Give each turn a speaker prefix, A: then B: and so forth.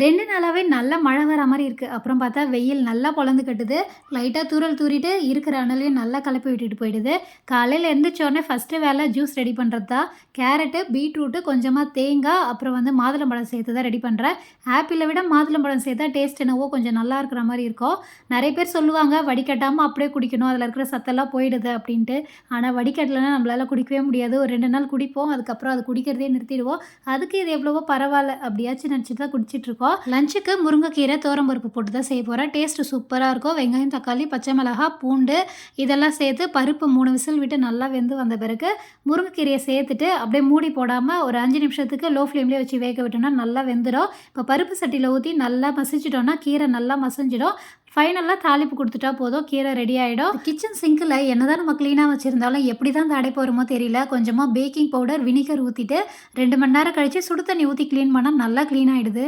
A: 2 நாளாவே நல்ல மழை வர மாரி இருக்கு. அப்புறம் பார்த்தா வெயில் நல்லா பொளந்து கட்டுது. லைட்டா தூறல் தூறிட்டு இருக்கிற அனலையும் நல்லா கெளப்பி விட்டுட்டு போயிடுது. காலையில எந்திரிச்ச உடனே ஃபர்ஸ்ட்டு வேலை ஜூஸ் ரெடி பண்றது தான். கேரட்டு, பீட்ரூட்டு, கொஞ்சமா தேங்காய், அப்புறம் வந்து மாதுளம்பழம் சேர்த்து தான் ரெடி பண்றேன். ஆப்பிள விட மாதுளம்பழம் சேர்த்தா டேஸ்ட் என்னவோ கொஞ்சம் நல்லா இருக்கிற மாரி இருக்கும். நெறைய பேர் சொல்லுவாங்க, வடிகட்டாம அப்படியே குடிக்கணும். அதில இருக்கிற சத்தெல்லாம் போயிடுது அப்படின்ட்டு. ஆனா வடிகட்டலனா நம்மளால குடிக்கவே முடியாது. ஒரு 2 நாள் குடிப்போம். அதுக்கப்புறம் அது குடிக்கிறதே நிறுத்திடுவோம். அதுக்கு இது எவ்வளவோ பரவால்ல. அப்படியாச்சும் நெனச்சுட்டு தான் குடிச்சிட்டுருக்கோம். லஞ்சுக்கு முருங்கைக்கீரை, துவரம்பருப்பு போட்டு தான் செய்ய போறேன். டேஸ்ட் சூப்பரா இருக்கும். வெங்காயம், தக்காளி, பச்சை மிளகாய், பூண்டு இதெல்லாம் சேர்த்து பருப்பு 3 விசில் விட்டு நல்லா வெந்து வந்த பிறகு முருங்கைக்கீரையை சேர்த்துட்டு அப்படியே மூடி போடாம ஒரு 5 நிமிஷத்துக்கு லோ ஃப்ளேம்லேயே வச்சு வேக விட்டோம்னா நல்லா வெந்துடும். இப்போ பருப்பு சட்டியில் ஊற்றி நல்லா மசிச்சிட்டோம்னா கீரை நல்லா மசிஞ்சிடும். ஃபைனலாக தாளிப்பு கொடுத்துட்டா போதும், கீரை ரெடி ஆகிடும். கிச்சன் சிங்கில் என்னதான் நம்ம க்ளீனாக வச்சுருந்தாலும் எப்படி தான் இந்த அடைப்பு வருமோ தெரியல. கொஞ்சமாக பேக்கிங் பவுடர், வினிகர் ஊற்றிட்டு 2 மணி நேரம் கழித்து சுடு தண்ணி ஊற்றி க்ளீன் பண்ணால் நல்லா க்ளீன் ஆகிடுது.